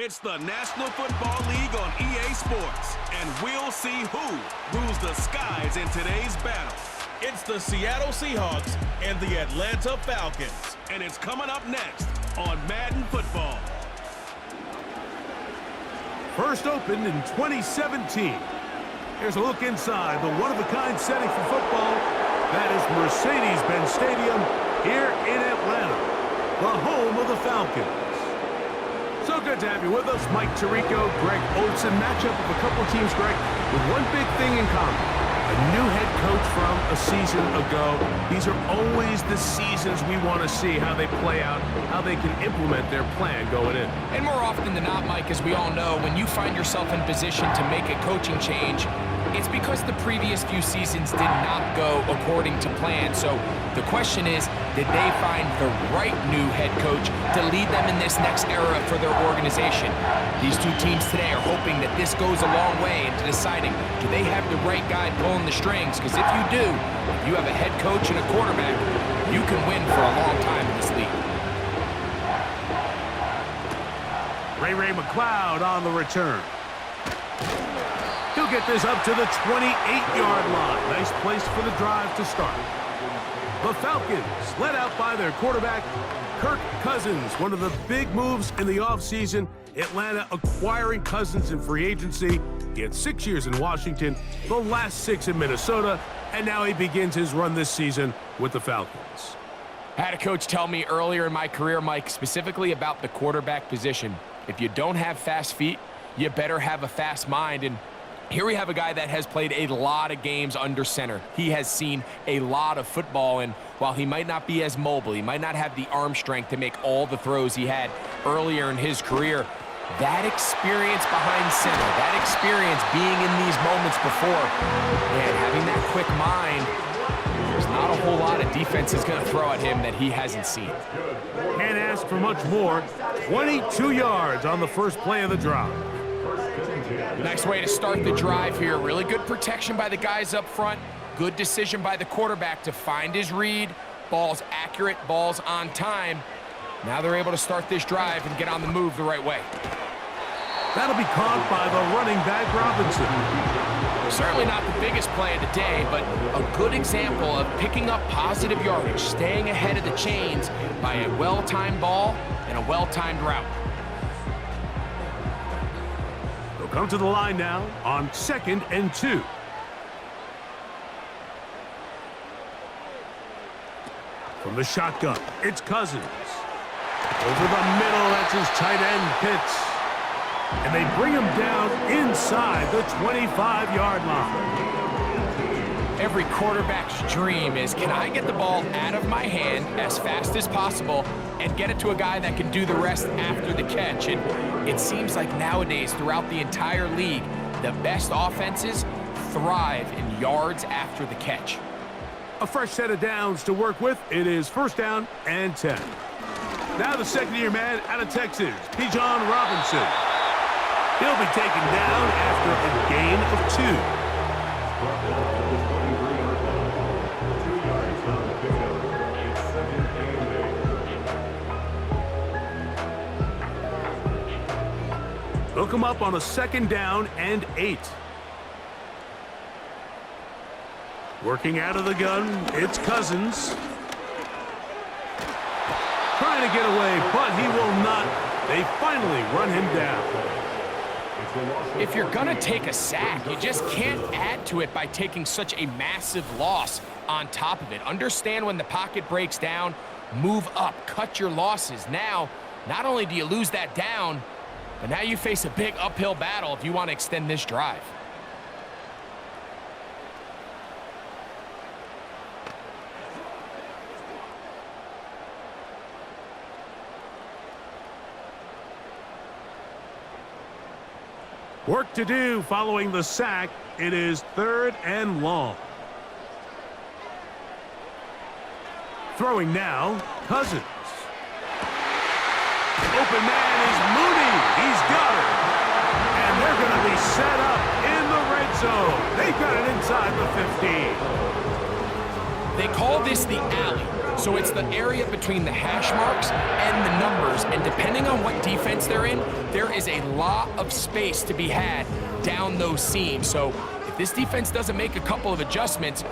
It's the National Football League on EA Sports, and we'll see who rules the skies in today's battle. It's the Seattle Seahawks and the Atlanta Falcons, and it's coming up next on Madden Football. First opened in 2017. Here's a look inside the one-of-a-kind setting for football. That is Mercedes-Benz Stadium here in Atlanta, the home of the Falcons. So good to have you with us. Mike Tirico, Greg Olson. Matchup of a couple of teams, Greg, with one big thing in common. A new head coach from a season ago. These are always the seasons we want to see how they play out, how they can implement their plan going in. And more often than not, Mike, as we all know, when you find yourself in position to make a coaching change, it's because the previous few seasons did not go according to plan. So the question is, did they find the right new head coach to lead them in this next era for their organization? These two teams today are hoping that this goes a long way into deciding, do they have the right guy pulling the strings? Because if you do, if you have a head coach and a quarterback, you can win for a long time in this league. Ray McLeod on the return. He'll get this up to the 28-yard line. Nice place for the drive to start. The Falcons, led out by their quarterback, Kirk Cousins. One of the big moves in the offseason, Atlanta acquiring Cousins in free agency. He had 6 years in Washington, the last 6 in Minnesota, and now he begins his run this season with the Falcons. I had a coach tell me earlier in my career, Mike, specifically about the quarterback position. If you don't have fast feet, you better have a fast mind. And here we have a guy that has played a lot of games under center. He has seen a lot of football, and while he might not be as mobile, he might not have the arm strength to make all the throws he had earlier in his career, that experience behind center, that experience being in these moments before, and having that quick mind, there's not a whole lot of defense is going to throw at him that he hasn't seen. Can't ask for much more. 22 yards on the first play of the drive. Nice way to start the drive here. Really good protection by the guys up front. Good decision by the quarterback to find his read. Ball's accurate, ball's on time. Now they're able to start this drive and get on the move the right way. That'll be caught by the running back, Robinson. Certainly not the biggest play of the day, but a good example of picking up positive yardage, staying ahead of the chains by a well-timed ball and a well-timed route. They'll come to the line now on 2nd and 2. From the shotgun, it's Cousins. Over the middle, that's his tight end, Pitts. And they bring him down inside the 25-yard line. Every quarterback's dream is, can I get the ball out of my hand as fast as possible and get it to a guy that can do the rest after the catch? And it seems like nowadays, throughout the entire league, the best offenses thrive in yards after the catch. A fresh set of downs to work with. It is 1st down and 10. Now the second-year man out of Texas, Bijan Robinson. He'll be taken down after a gain of 2. They'll come up on a 2nd down and 8. Working out of the gun, it's Cousins. Trying to get away, but he will not. They finally run him down. If you're going to take a sack, you just can't add to it by taking such a massive loss on top of it. Understand when the pocket breaks down, move up, cut your losses. Now, not only do you lose that down, but now you face a big uphill battle if you want to extend this drive. Work to do following the sack. It is 3rd and long. Throwing now, Cousins. Open man is Mooney. He's got it. And they're going to be set up in the red zone. They've got it inside the 15. They call this the alley. So it's the area between the hash marks and the numbers, and depending on what defense they're in, there is a lot of space to be had down those seams. So if this defense doesn't make a couple of adjustments,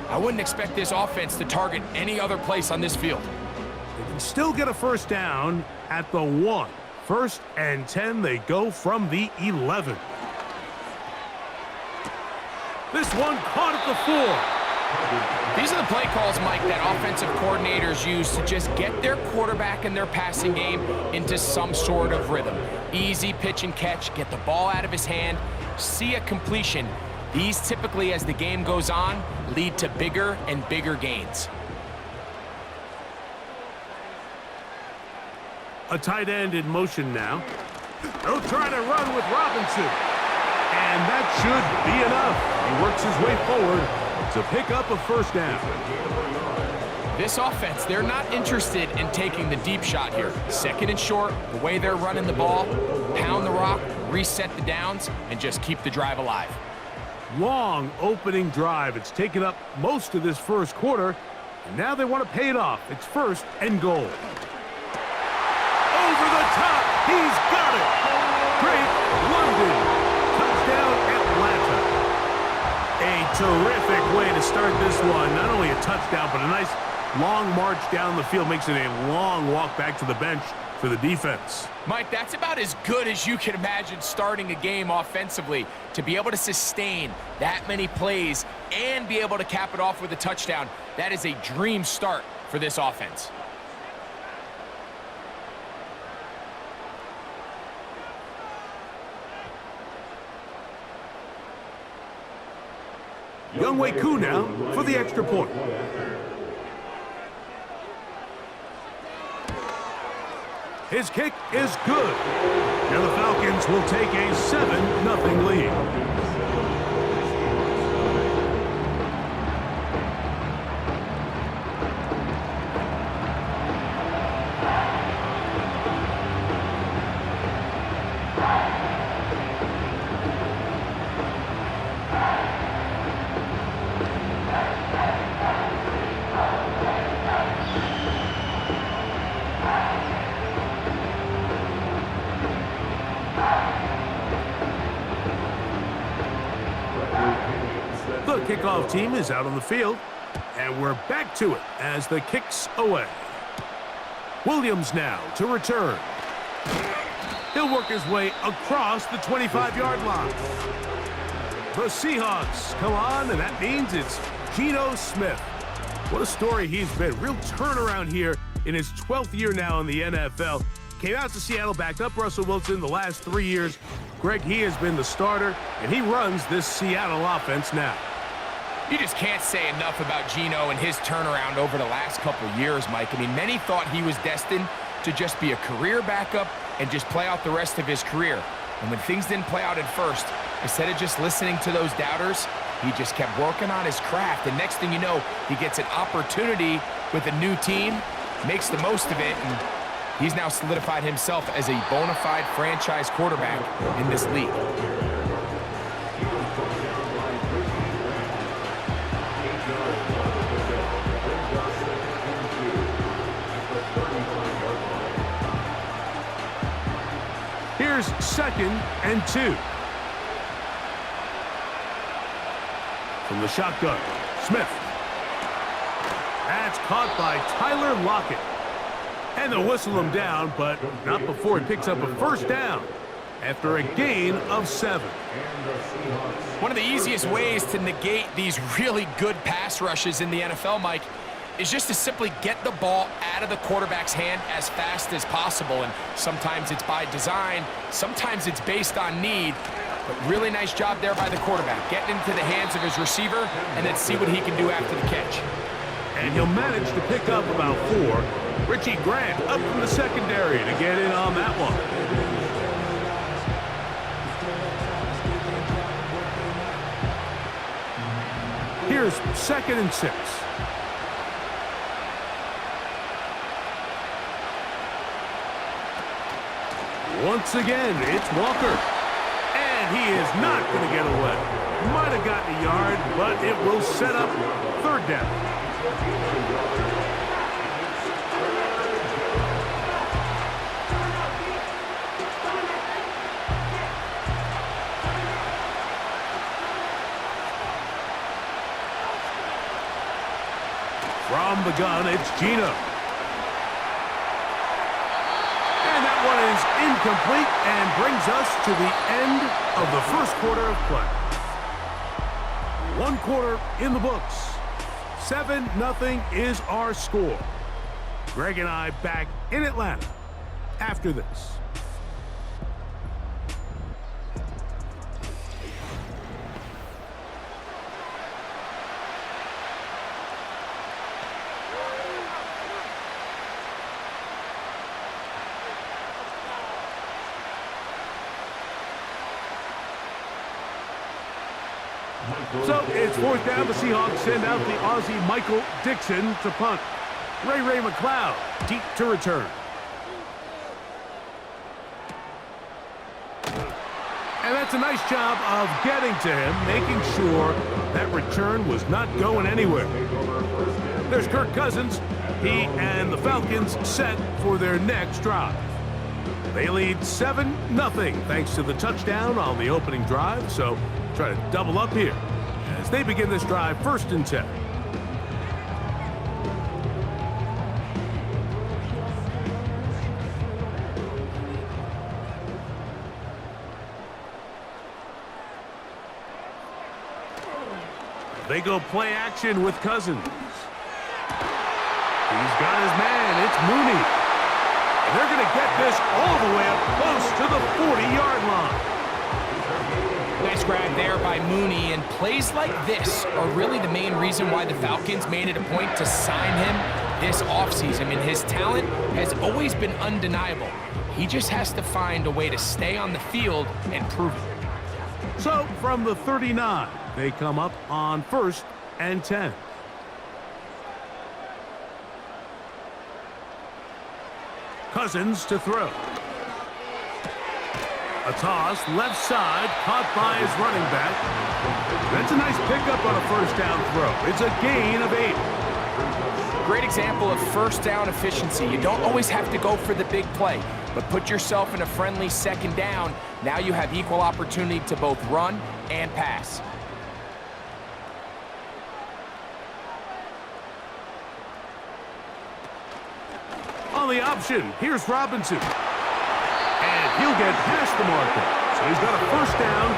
I wouldn't expect this offense to target any other place on this field. They can still get a first down at the 1. 1st and 10, they go from the 11. This one caught at the 4. These are the play calls, Mike, that offensive coordinators use to just get their quarterback and their passing game into some sort of rhythm. Easy pitch and catch, get the ball out of his hand, see a completion. These typically, as the game goes on, lead to bigger and bigger gains. A tight end in motion now. They'll try to run with Robinson. And that should be enough. He works his way forward to pick up a first down. This offense, they're not interested in taking the deep shot here. 2nd and short, the way they're running the ball, pound the rock, reset the downs, and just keep the drive alive. Long opening drive. It's taken up most of this first quarter, and now they want to pay it off. It's 1st and goal. Over the top. He's got it. Great London. Touchdown, Atlanta. A terrific way to start this one. Not only a touchdown, but a nice long march down the field. Makes it a long walk back to the bench for the defense. Mike, that's about as good as you can imagine starting a game offensively. To be able to sustain that many plays and be able to cap it off with a touchdown, that is a dream start for this offense. Younghoe Koo now for the extra point. His kick is good. And the Falcons will take a 7-0 lead. The kickoff team is out on the field, and we're back to it as the kick's away. Williams now to return. He'll work his way across the 25-yard line. The Seahawks come on, and that means it's Geno Smith. What a story he's been. Real turnaround here in his 12th year now in the NFL. Came out to Seattle, backed up Russell Wilson the last 3 years. Greg, he has been the starter, and he runs this Seattle offense now. You just can't say enough about Geno and his turnaround over the last couple of years, Mike. I mean, many thought he was destined to just be a career backup and just play out the rest of his career. And when things didn't play out at first, instead of just listening to those doubters, he just kept working on his craft. And next thing you know, he gets an opportunity with a new team, makes the most of it, and he's now solidified himself as a bona fide franchise quarterback in this league. Here's 2nd and 2. From the shotgun, Smith. That's caught by Tyler Lockett. And they'll whistle him down, but not before he picks up a first down after a gain of 7. One of the easiest ways to negate these really good pass rushes in the NFL, Mike, is just to simply get the ball out of the quarterback's hand as fast as possible. And sometimes it's by design, sometimes it's based on need. But really nice job there by the quarterback, getting into the hands of his receiver and then see what he can do after the catch. And he'll manage to pick up about 4. Richie Grant up from the secondary to get in on that one. Here's 2nd and 6. Once again, it's Walker. And he is not going to get away. Might have gotten a yard, but it will set up 3rd down. From the gun, it's Gino. And that one is incomplete and brings us to the end of the first quarter of play. 1 quarter in the books. 7-0 is our score. Greg and I back in Atlanta after this. So it's 4th down. The Seahawks send out the Aussie Michael Dixon to punt. Ray McLeod deep to return. And that's a nice job of getting to him, making sure that return was not going anywhere. There's Kirk Cousins. He and the Falcons set for their next drive. They lead 7-0 thanks to the touchdown on the opening drive. So try to double up here as they begin this drive 1st and 10. They go play action with Cousins. He's got his man. It's Mooney. And they're going to get this all the way up close to the 40-yard line. Nice grab there by Mooney, and plays like this are really the main reason why the Falcons made it a point to sign him this offseason. I mean, his talent has always been undeniable. He just has to find a way to stay on the field and prove it. So from the 39, they come up on 1st and 10. Cousins to throw. A toss, left side, caught by his running back. That's a nice pickup on a 1st down throw. It's a gain of 8. Great example of 1st down efficiency. You don't always have to go for the big play, but put yourself in a friendly 2nd down. Now you have equal opportunity to both run and pass. On the option, here's Robinson. And he'll get past the marker. So he's got a 1st down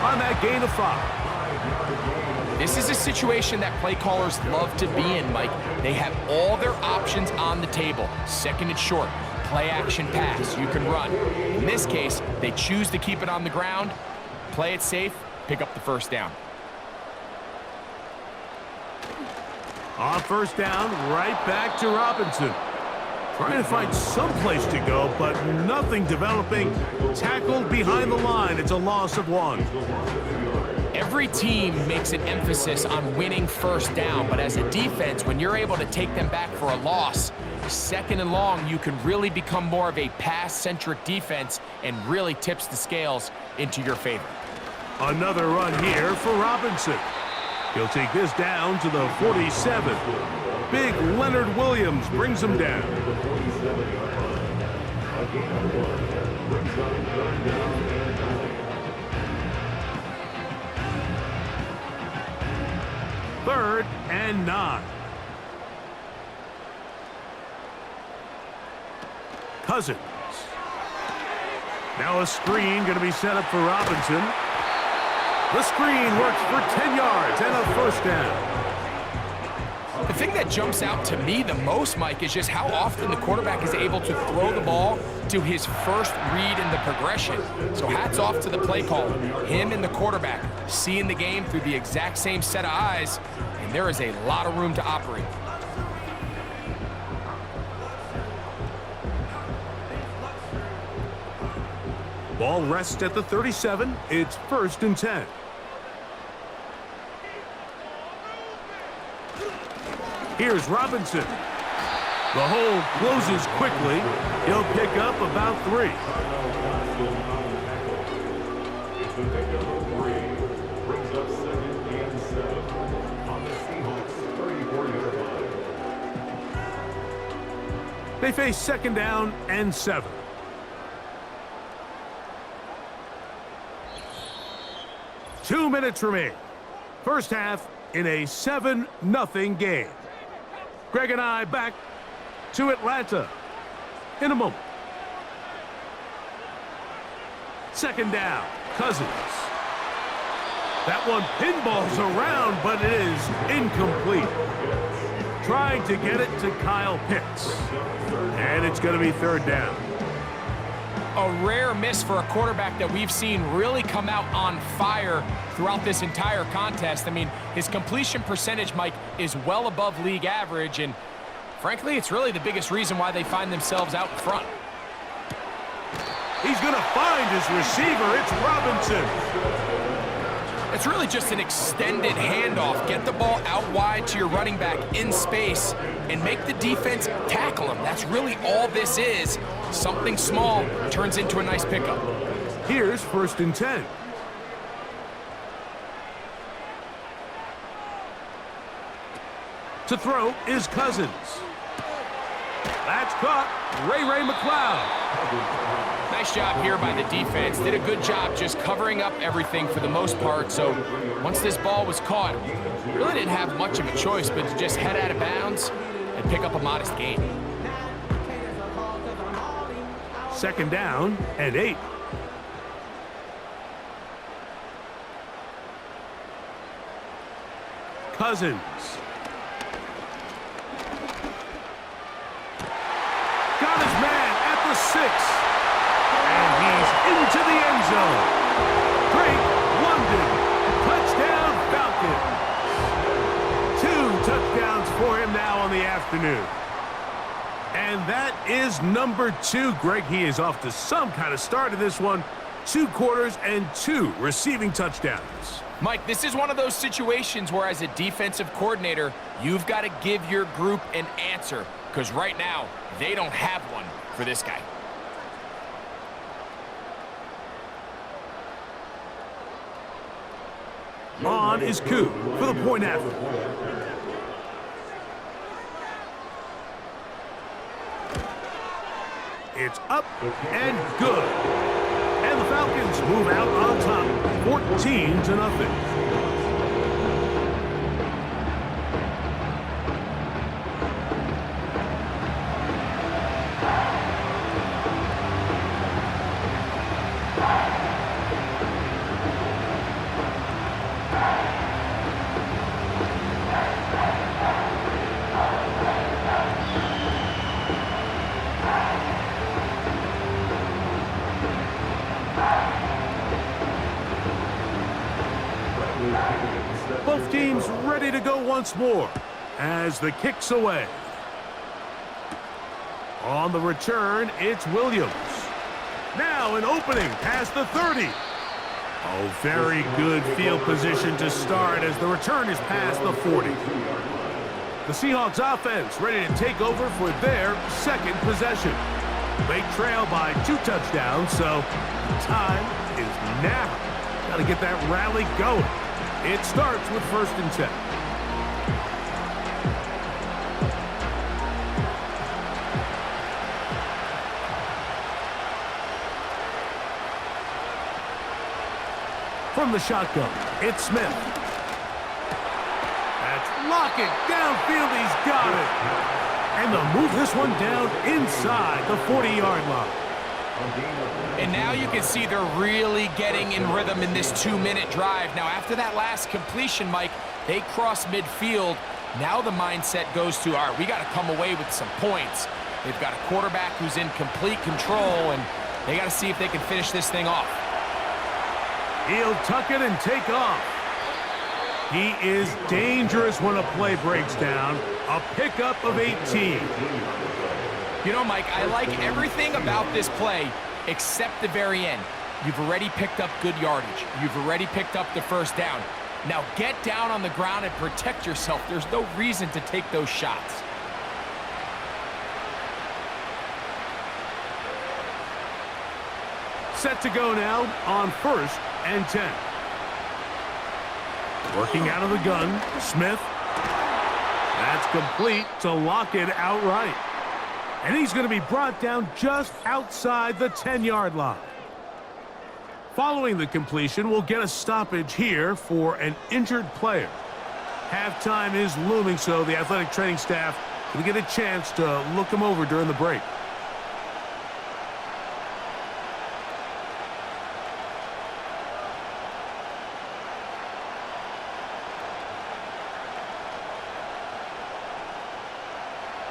on that gain of 5. This is a situation that play callers love to be in, Mike. They have all their options on the table. 2nd and short, play action pass, you can run. In this case, they choose to keep it on the ground, play it safe, pick up the 1st down. On 1st down, right back to Robinson. Trying to find some place to go, but nothing developing. Tackled behind the line. It's a loss of 1. Every team makes an emphasis on winning 1st down, but as a defense, when you're able to take them back for a loss, 2nd and long, you can really become more of a pass-centric defense and really tips the scales into your favor. Another run here for Robinson. He'll take this down to the 47. Big Leonard Williams brings him down. Third and 9. Cousins. Now a screen going to be set up for Robinson. The screen works for 10 yards and a 1st down. The thing that jumps out to me the most, Mike, is just how often the quarterback is able to throw the ball to his first read in the progression. So hats off to the play caller. Him and the quarterback seeing the game through the exact same set of eyes, and there is a lot of room to operate. Ball rests at the 37. It's 1st and 10. Here's Robinson. The hole closes quickly. He'll pick up about 3. Brings up 2nd and 7 on the Seahawks 34-yard line. They face 2nd down and 7. Two minutes remain. First half in a 7-0 game. Greg and I back to Atlanta in a moment. 2nd down, Cousins. That one pinballs around, but it is incomplete. Trying to get it to Kyle Pitts. And it's going to be 3rd down. A rare miss for a quarterback that we've seen really come out on fire throughout this entire contest. I mean, his completion percentage, Mike, is well above league average, and frankly, it's really the biggest reason why they find themselves out in front. He's going to find his receiver. It's Robinson. It's really just an extended handoff. Get the ball out wide to your running back in space and make the defense tackle him. That's really all this is. Something small turns into a nice pickup. Here's 1st and 10. To throw is Cousins. That's caught. Ray McCloud. Nice job here by the defense. Did a good job just covering up everything for the most part. So once this ball was caught, really didn't have much of a choice but to just head out of bounds and pick up a modest gain. 2nd down and 8. Cousins. Got his man at the 6. And he's into the end zone. Drake London. Touchdown Falcons. 2 touchdowns for him now on the afternoon. And that is number 2. Greg, he is off to some kind of start in this one. 2 quarters and 2 receiving touchdowns. Mike, this is one of those situations where as a defensive coordinator, you've got to give your group an answer. Because right now, they don't have one for this guy. On is Koo for the point after. It's up and good. And the Falcons move out on top, 14-0. Both teams ready to go once more as the kick's away. On the return, it's Williams. Now an opening past the 30. Oh, very good field position to start as the return is past the 40. The Seahawks offense ready to take over for their 2nd possession. They trail by 2 touchdowns, so time is now. Got to get that rally going. It starts with 1st and 10. From the shotgun, it's Smith. That's Lockett downfield. He's got it. And they'll move this one down inside the 40-yard line. And now you can see they're really getting in rhythm in this 2-minute drive. Now, after that last completion, Mike, they cross midfield. Now the mindset goes to, all right, we got to come away with some points. They've got a quarterback who's in complete control, and they got to see if they can finish this thing off. He'll tuck it and take off. He is dangerous when a play breaks down. A pickup of 18. You know, Mike, I like everything about this play except the very end. You've already picked up good yardage. You've already picked up the 1st down. Now get down on the ground and protect yourself. There's no reason to take those shots. Set to go now on 1st and 10. Working out of the gun, Smith. That's complete to Lockett outright. And he's going to be brought down just outside the 10-yard line. Following the completion, we'll get a stoppage here for an injured player. Halftime is looming, so the athletic training staff will get a chance to look him over during the break.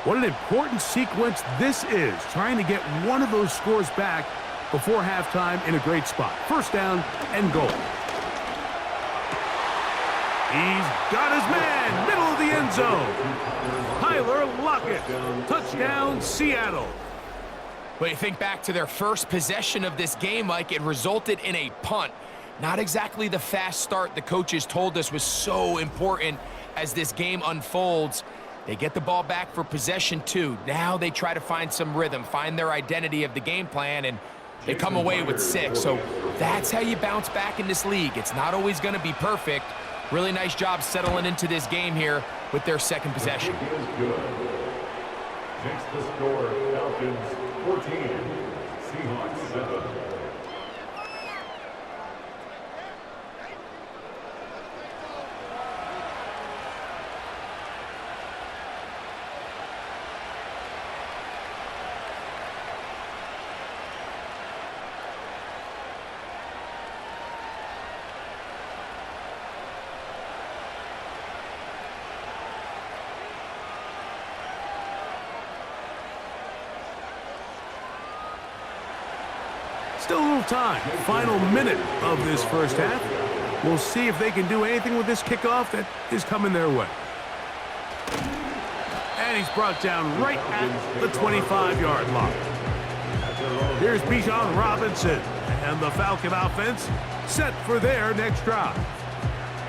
What an important sequence this is, trying to get one of those scores back before halftime in a great spot. First down and goal. He's got his man, middle of the end zone. Tyler Lockett, touchdown Seattle. Well, you think back to their first possession of this game, Mike, it resulted in a punt. Not exactly the fast start the coaches told us was so important as this game unfolds. They get the ball back for possession 2. Now they try to find some rhythm, find their identity of the game plan, and they come away with 6. So that's how you bounce back in this league. It's not always going to be perfect. Really nice job settling into this game here with their second possession. Next the score, Falcons 14, Seahawks 7. Still a little time. Final minute of this first half. We'll see if they can do anything with this kickoff that is coming their way. And he's brought down right at the 25-yard line. Here's Bijan Robinson and the Falcon offense set for their next drive.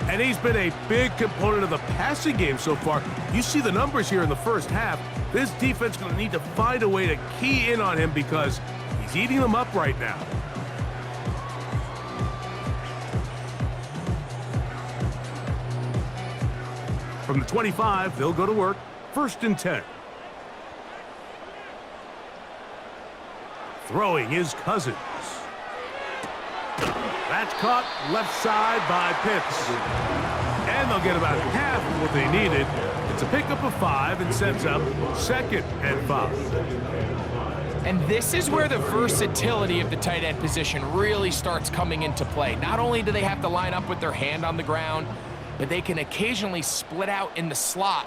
And he's been a big component of the passing game so far. You see the numbers here in the first half. This defense is going to need to find a way to key in on him because he's eating them up right now. From the 25, they'll go to work. First and 10. Throwing his Cousins. That's caught left side by Pitts. And they'll get about half of what they needed. It's a pickup of 5 and sets up 2nd and 5. And this is where the versatility of the tight end position really starts coming into play. Not only do they have to line up with their hand on the ground, but they can occasionally split out in the slot.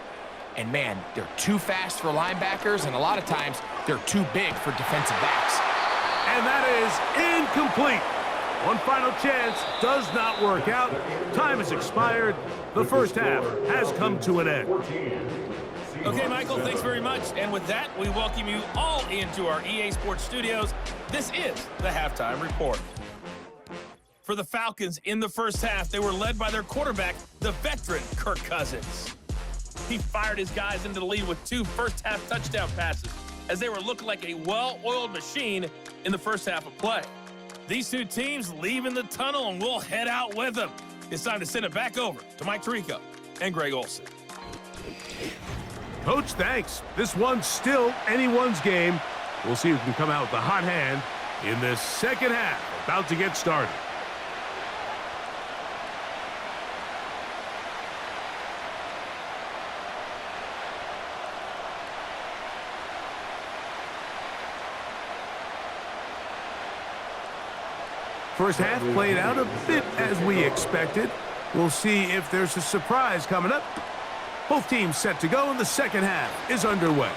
And man, they're too fast for linebackers, and a lot of times they're too big for defensive backs. And that is incomplete. One final chance does not work out. Time has expired. The first half has come to an end. Okay, Michael, thanks very much. And with that, we welcome you all into our EA Sports studios. This is the Halftime Report. For the Falcons in the first half, they were led by their quarterback, the veteran Kirk Cousins. He fired his guys into the lead with 2 first-half touchdown passes as they were looking like a well-oiled machine in the first half of play. These 2 teams leaving the tunnel, and we'll head out with them. It's time to send it back over to Mike Tirico and Greg Olsen. Coach, thanks. This one's still anyone's game. We'll see who can come out with the hot hand in this second half. About to get started. First half played out a bit as we expected. We'll see if there's a surprise coming up. Both teams set to go, and the second half is underway.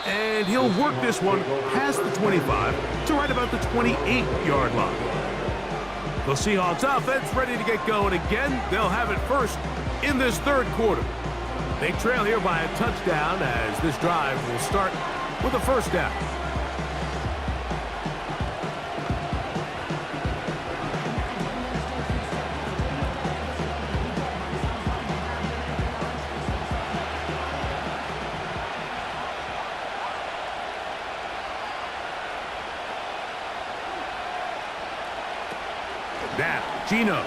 And he'll work this one past the 25 to right about the 28-yard line. The Seahawks offense ready to get going again. They'll have it first in this third quarter. They trail here by a touchdown as this drive will start with a first down. Now, Gino.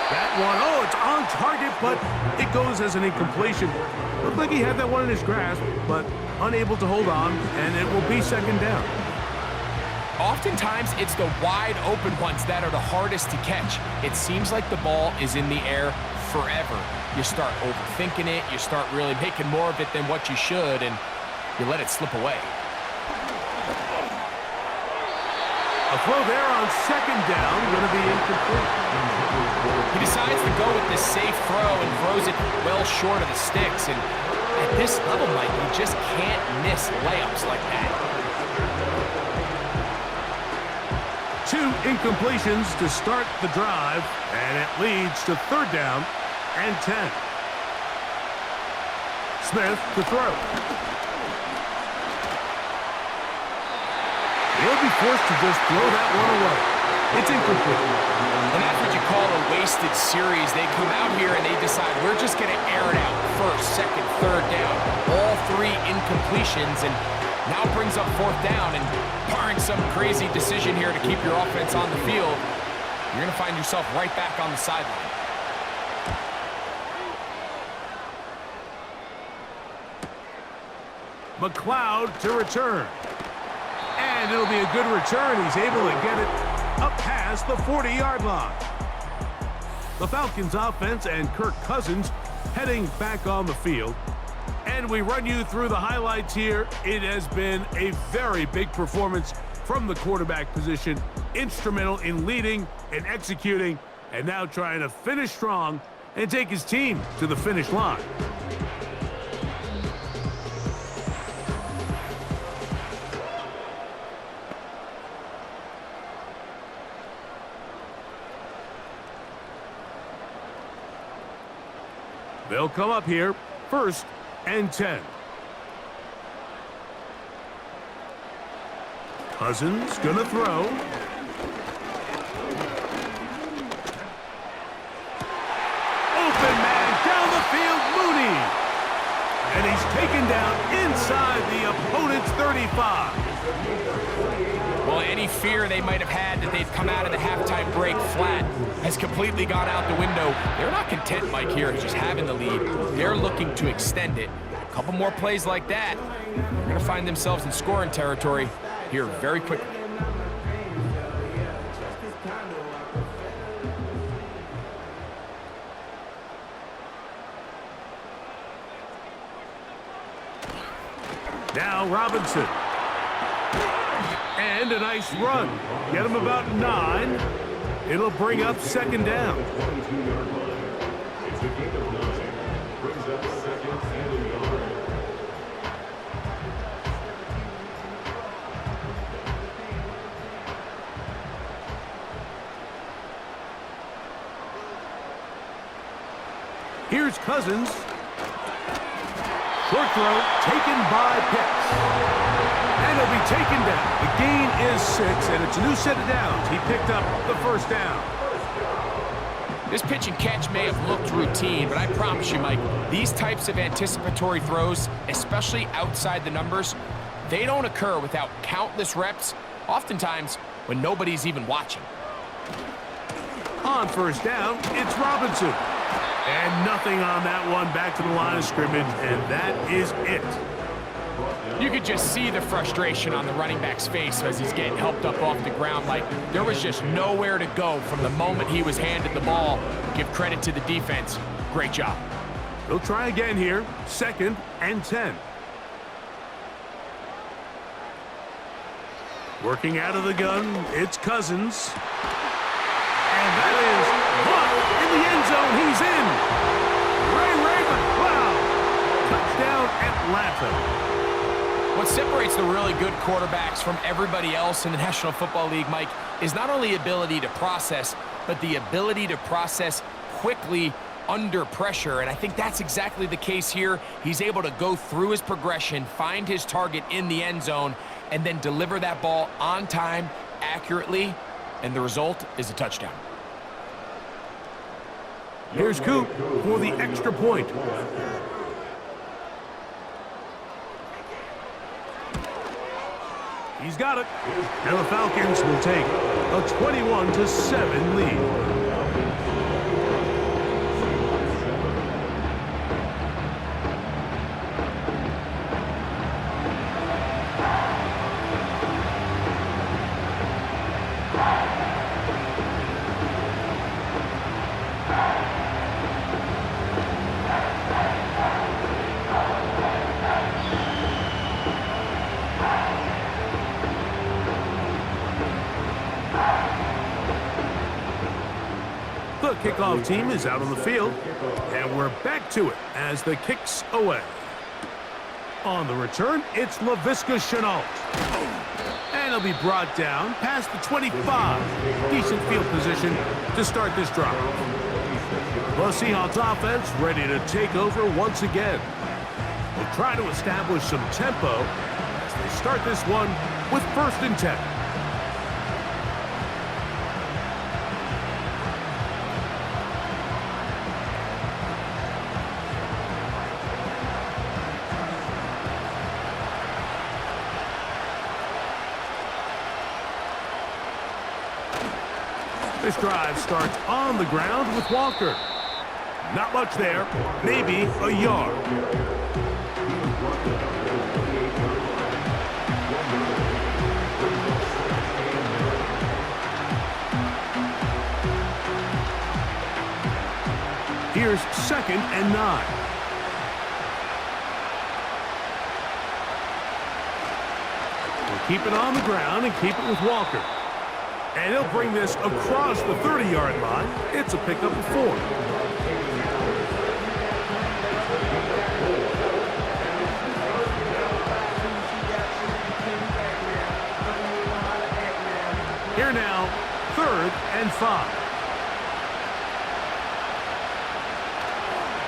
That one, oh, it's on target, but it goes as an incompletion. Looked like he had that one in his grasp, but unable to hold on, and it will be second down. Oftentimes, it's the wide open ones that are the hardest to catch. It seems like the ball is in the air forever. You start overthinking it, you start really making more of it than what you should, and you let it slip away. A throw there on second down, going to be incomplete. He decides to go with this safe throw and throws it well short of the sticks, and at this level, Mike, you just can't miss layups like that. 2 incompletions to start the drive, and it leads to third down and 10. Smith to throw. He'll be forced to just throw that one away. It's incomplete. And that's what you call a wasted series. They come out here and they decide, we're just going to air it out. First, second, third down. All 3 incompletions, and now brings up fourth down, and barring some crazy decision here to keep your offense on the field, you're going to find yourself right back on the sideline. McLeod to return. And it'll be a good return. He's able to get it up past the 40-yard line. The Falcons offense and Kirk Cousins heading back on the field. And we run you through the highlights here. It has been a very big performance from the quarterback position. Instrumental in leading and executing, and now trying to finish strong and take his team to the finish line. They'll come up here, 1st and 10. Cousins gonna throw. Open man down the field, Mooney. And he's taken down inside the opponent's 35. Well, any fear they might have had that they'd come out of the halftime break flat has completely gone out the window. They're not content, Mike, here just having the lead. They're looking to extend it. A couple more plays like that, they're going to find themselves in scoring territory here very quickly. Now Robinson. And a nice run. Get him about 9. It'll bring up second down. It's a gain of 9. Brings up second and a yard. Here's Cousins. Short throw taken by Pitts. And he'll be taken down. The gain is 6, and it's a new set of downs. He picked up the first down. This pitch and catch may have looked routine, but I promise you, Mike, these types of anticipatory throws, especially outside the numbers, they don't occur without countless reps, oftentimes when nobody's even watching. On first down, it's Robinson. And nothing on that one, back to the line of scrimmage, and that is it. You could just see the frustration on the running back's face as he's getting helped up off the ground. Like, there was just nowhere to go from the moment he was handed the ball. Give credit to the defense. Great job. They'll try again here, 2nd and 10. Working out of the gun, it's Cousins. And that is caught in the end zone. He's in. Touchdown, Atlanta. What separates the really good quarterbacks from everybody else in the National Football League, Mike, is not only ability to process, but the ability to process quickly under pressure. And I think that's exactly the case here. He's able to go through his progression, find his target in the end zone, and then deliver that ball on time, accurately, and the result is a touchdown. Here's Coop for the extra point. He's got it. And the Falcons will take a 21-7 lead. The kickoff team is out on the field, and we're back to it as the kick's away. On the return, it's Laviska Shenault. And he'll be brought down past the 25. Decent field position to start this drive. The Seahawks offense ready to take over once again. They'll try to establish some tempo as they start this one with 1st and 10. This drive starts on the ground with Walker. Not much there, maybe a yard. Here's 2nd and 9. We'll keep it on the ground and keep it with Walker. And he'll bring this across the 30-yard line. It's a pickup of 4. Here now, 3rd and 5.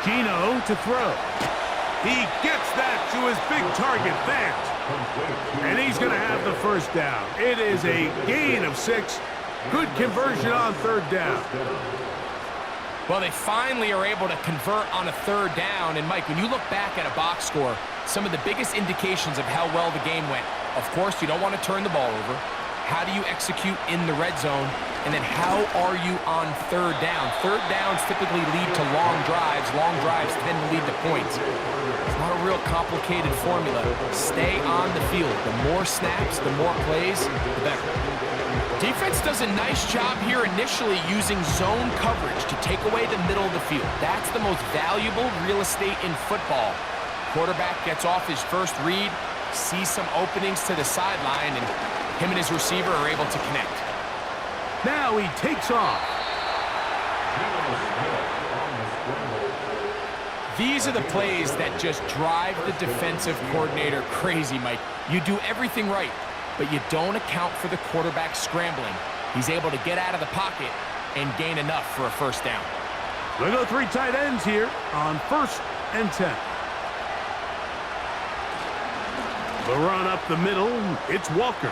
Geno to throw. He gets that to his big target, Fant. And he's going to have the 1st down. It is a gain of 6. Good conversion on 3rd down. Well, they finally are able to convert on a 3rd down. And, Mike, when you look back at a box score, some of the biggest indications of how well the game went, of course, you don't want to turn the ball over. How do you execute in the red zone? And then how are you on 3rd down? 3rd downs typically lead to long drives. Long drives tend to lead to points. It's not a real complicated formula. Stay on the field. The more snaps, the more plays, the better. Defense does a nice job here initially using zone coverage to take away the middle of the field. That's the most valuable real estate in football. Quarterback gets off his first read, sees some openings to the sideline, and him and his receiver are able to connect. Now he takes off. These are the plays that just drive the defensive coordinator crazy, Mike. You do everything right, but you don't account for the quarterback scrambling. He's able to get out of the pocket and gain enough for a 1st down. We'll go 3 tight ends here on 1st and 10. The run up the middle, it's Walker.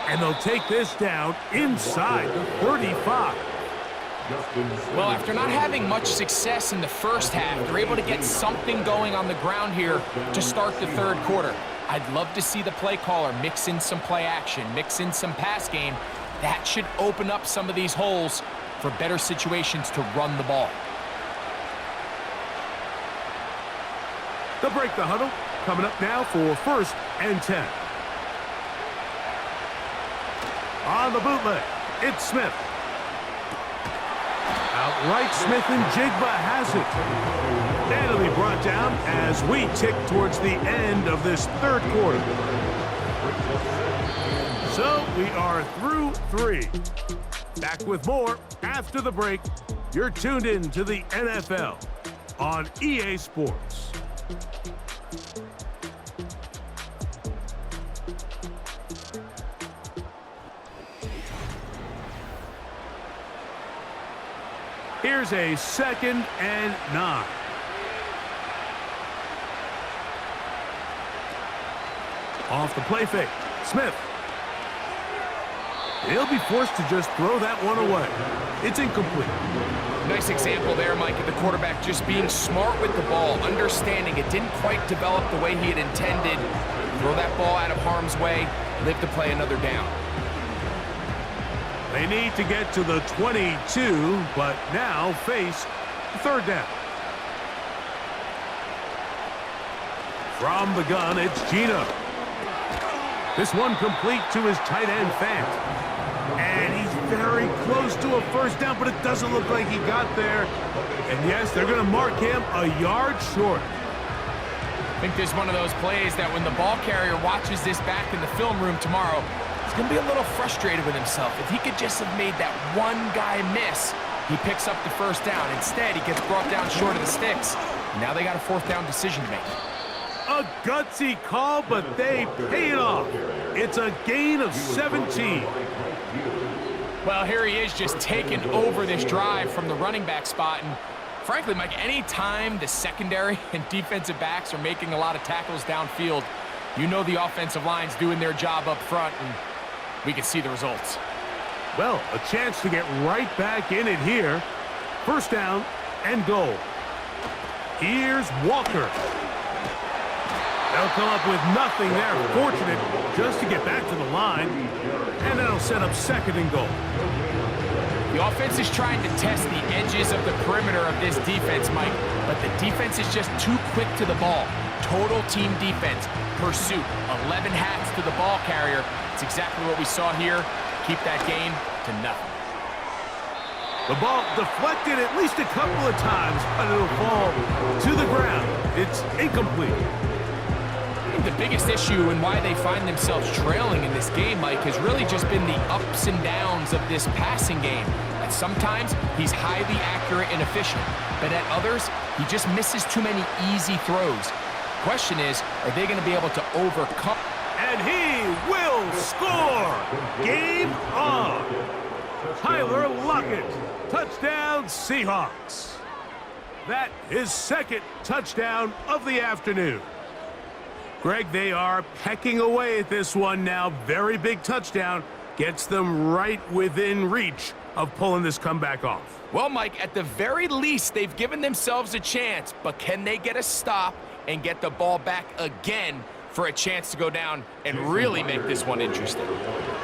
And they'll take this down inside the 35. Well, after not having much success in the 1st half, they're able to get something going on the ground here to start the 3rd quarter. I'd love to see the play caller mix in some play action, mix in some pass game. That should open up some of these holes for better situations to run the ball. They'll break the huddle. Coming up now for 1st and 10. On the bootleg, it's Smith. Outright Smith and Jigba has it. And it'll be brought down as we tick towards the end of this 3rd quarter. So we are through 3. Back with more after the break. You're tuned in to the NFL on EA Sports. Here's a 2nd and 9. Off the play fake, Smith. He'll be forced to just throw that one away. It's incomplete. Nice example there, Mike, of the quarterback just being smart with the ball, understanding it didn't quite develop the way he had intended. Throw that ball out of harm's way, live to play another down. They need to get to the 22, but now face 3rd down. From the gun, it's Geno. This one complete to his tight end, Fant. And he's very close to a 1st down, but it doesn't look like he got there. And yes, they're going to mark him a yard short. I think there's one of those plays that when the ball carrier watches this back in the film room tomorrow, he's going to be a little frustrated with himself. If he could just have made that one guy miss, He picks up the first down. Instead, he gets brought down short of the sticks. Now they got a fourth down decision to make. A gutsy call, but they pay it off. It's a gain of 17. Well, here he is just taking over this drive from the running back spot. And frankly, Mike, any time the secondary and defensive backs are making a lot of tackles downfield, you know the offensive line's doing their job up front, and we can see the results. Well, a chance to get right back in it here. First down and goal. Here's Walker. They'll come up with nothing there. Fortunate just to get back to the line. And that'll set up second and goal. The offense is trying to test the edges of the perimeter of this defense, Mike, but the defense is just too quick to the ball. Total team defense, pursuit, 11 hats to the ball carrier. It's exactly what we saw here. Keep that gain to nothing. The ball deflected at least a couple of times, but it'll fall to the ground. It's incomplete. I think the biggest issue and why they find themselves trailing in this game, Mike, has really just been the ups and downs of this passing game. At sometimes, he's highly accurate and efficient, but at others, he just misses too many easy throws. Question is, are they going to be able to overcome? And he will score! Game on! Tyler Lockett, touchdown Seahawks. That is second touchdown of the afternoon. Greg, they are pecking away at this one now. Very big touchdown. Gets them right within reach of pulling this comeback off. Well, Mike, at the very least, they've given themselves a chance, but can they get a stop and get the ball back again for a chance to go down and really make this one interesting?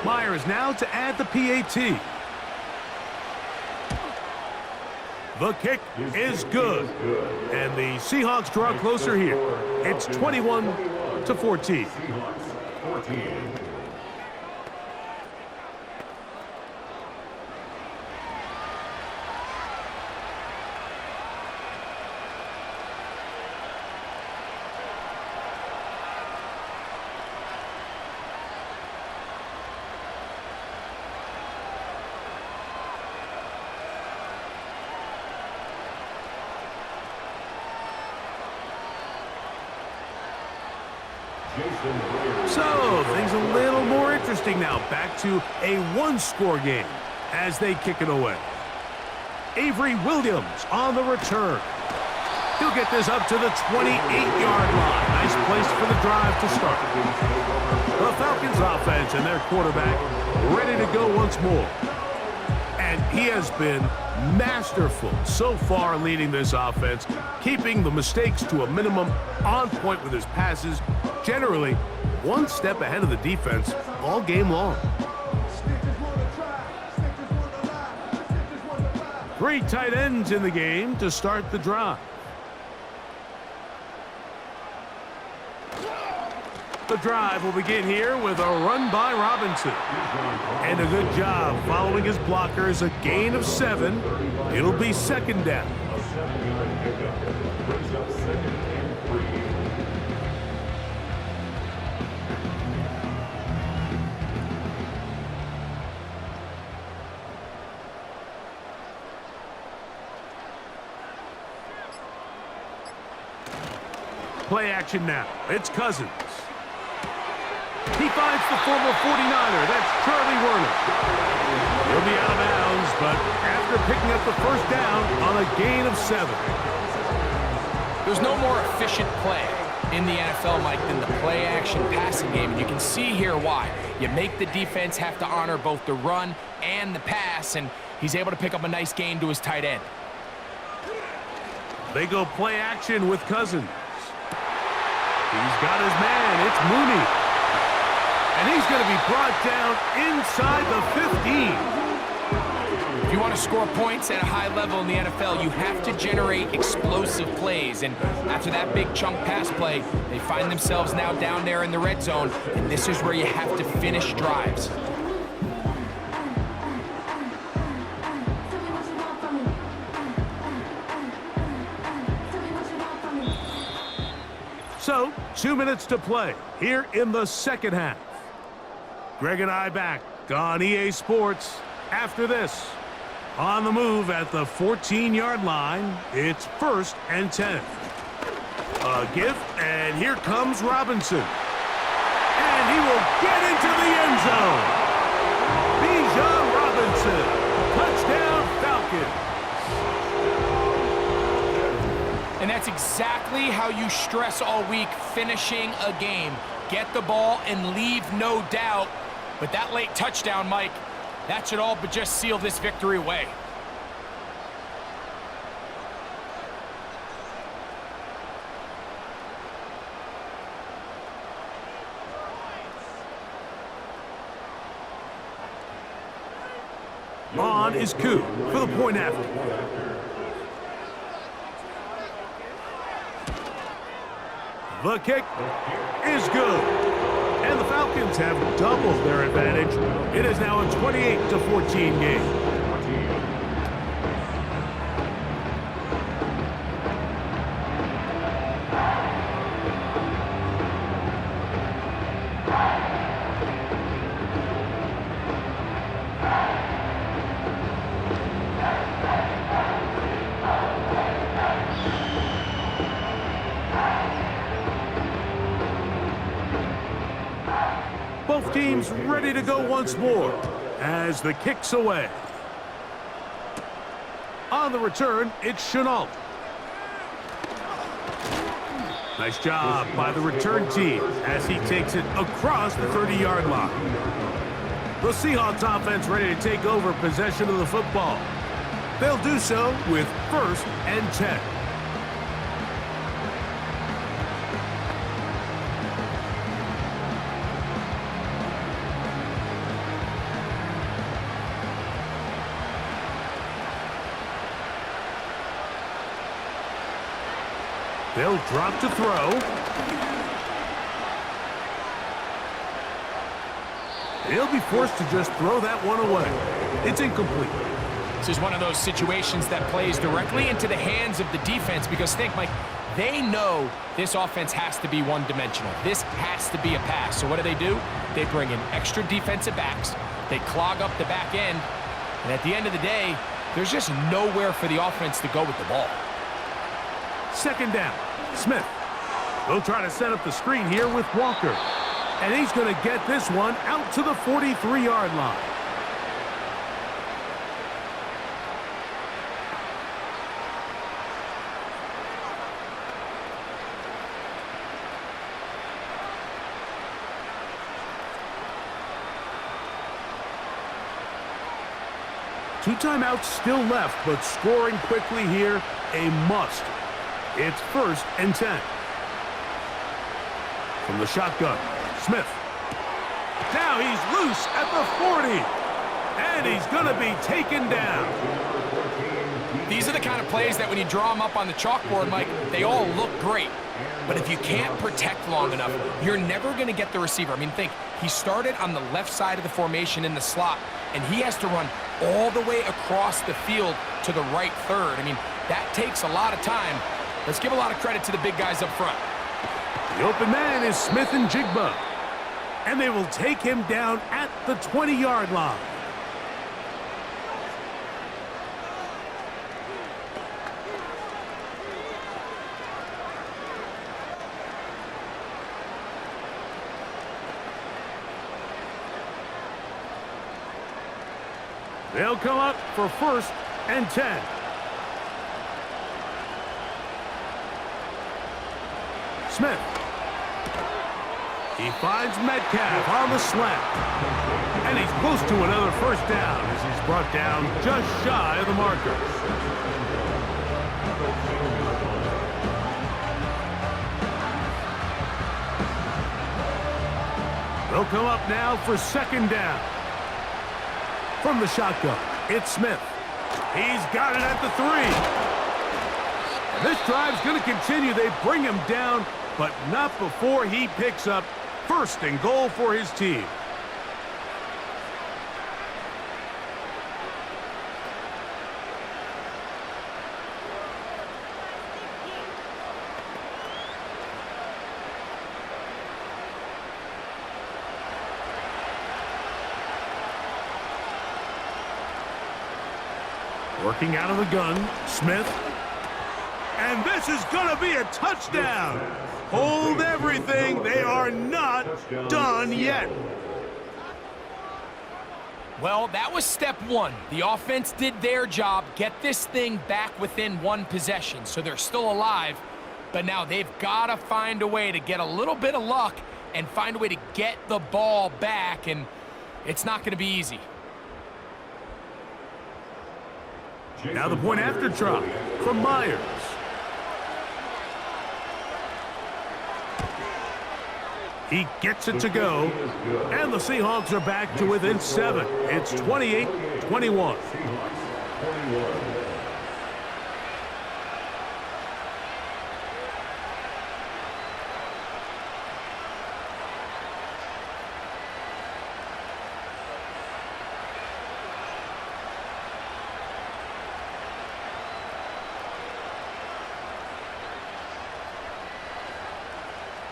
Myers now to add the PAT. The kick is good. And the Seahawks draw closer here. It's 21-14. So, things a little more interesting now. Back to a one-score game as they kick it away. Avery Williams on the return. He'll get this up to the 28-yard line. Nice place for the drive to start. The Falcons offense and their quarterback ready to go once more. And he has been masterful so far leading this offense, keeping the mistakes to a minimum, on point with his passes, generally one step ahead of the defense all game long. Three tight ends in the game to start the drive. The drive will begin here with a run by Robinson. And a good job following his blockers, a gain of 7. It'll be second down. A 7-yard pickup brings up second and 3. Play action now. It's Cousins. He finds the former 49er. That's Charlie Werner. He'll be out of bounds, but after picking up the first down on a gain of 7. There's no more efficient play in the NFL, Mike, than the play-action passing game. And you can see here why. You make the defense have to honor both the run and the pass, and he's able to pick up a nice gain to his tight end. They go play action with Cousins. He's got his man. It's Mooney. And he's going to be brought down inside the 15. If you want to score points at a high level in the NFL, you have to generate explosive plays. And after that big chunk pass play, they find themselves now down there in the red zone. And this is where you have to finish drives. So, 2 minutes to play here in the second half. Greg and I back on EA Sports after this. On the move at the 14-yard line, it's 1st and 10. A give, and here comes Robinson. And he will get into the end zone. Bijan Robinson, touchdown Falcons. And that's exactly how you stress all week, finishing a game. Get the ball and leave no doubt. But that late touchdown, Mike, that should all but just seal this victory away. On is Koo for the point after. The kick is good. And the Falcons have doubled their advantage. It is now a 28-14 game. Both teams ready to go once more as the kick's away. On the return, it's Chenault. Nice job by the return team as he takes it across the 30-yard line. The Seahawks offense ready to take over possession of the football. They'll do so with 1st and 10. They'll drop to throw. He'll be forced to just throw that one away. It's incomplete. This is one of those situations that plays directly into the hands of the defense because think, Mike, they know this offense has to be one-dimensional. This has to be a pass. So what do? They bring in extra defensive backs. They clog up the back end. And at the end of the day, there's just nowhere for the offense to go with the ball. 2nd down. Smith. They'll try to set up the screen here with Walker. And he's going to get this one out to the 43-yard line. Two timeouts still left, but scoring quickly here, a must. It's 1st and 10. From the shotgun, Smith. Now he's loose at the 40. And he's going to be taken down. These are the kind of plays that when you draw them up on the chalkboard, Mike, they all look great. But if you can't protect long enough, you're never going to get the receiver. I mean, think, he started on the left side of the formation in the slot, and he has to run all the way across the field to the right third. I mean, that takes a lot of time. Let's give a lot of credit to the big guys up front. The open man is Smith and Jigba. And they will take him down at the 20-yard line. They'll come up for 1st and 10. Smith. He finds Metcalf on the slant. And he's close to another 1st down as he's brought down just shy of the marker. They'll come up now for 2nd down. From the shotgun, it's Smith. He's got it at the 3. And this drive's going to continue. They bring him down, but not before he picks up 1st and goal for his team. Working out of the gun, Smith. And this is going to be a touchdown. Hold everything. They are not done yet. Well, that was step one. The offense did their job, get this thing back within one possession, so they're still alive. But now they've got to find a way to get a little bit of luck and find a way to get the ball back, and it's not going to be easy. Now the point after try from Myers. He gets it to go, and the Seahawks are back to within 7. It's 28-21.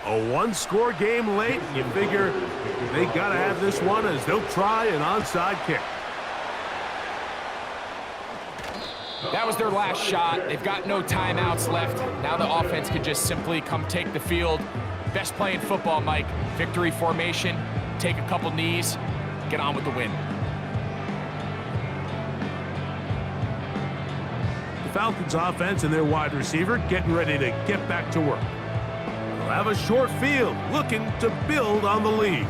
A one-score game late. You figure they got to have this one as they'll try an onside kick. That was their last shot. They've got no timeouts left. Now the offense can just simply come take the field. Best play in football, Mike. Victory formation, take a couple knees, get on with the win. The Falcons offense and their wide receiver getting ready to get back to work. They'll have a short field, looking to build on the lead.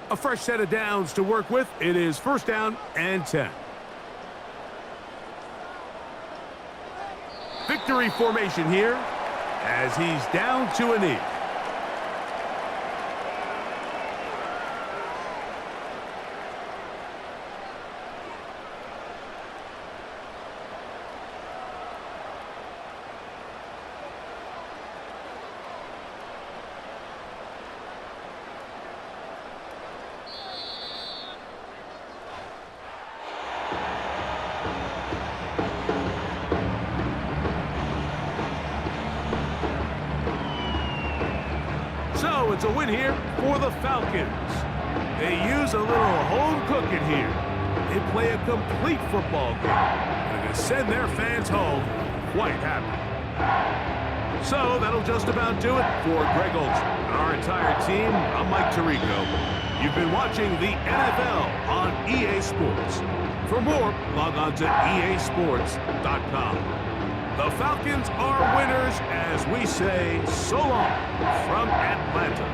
A fresh set of downs to work with. It is 1st down and 10. Victory formation here as he's down to a knee. So it's a win here for the Falcons. They use a little home cooking here. They play a complete football game. And they send their fans home quite happy. So that'll just about do it for Greg Olson and our entire team. I'm Mike Tirico. You've been watching the NFL on EA Sports. For more, log on to easports.com. The Falcons are winners as we say so long from Atlanta.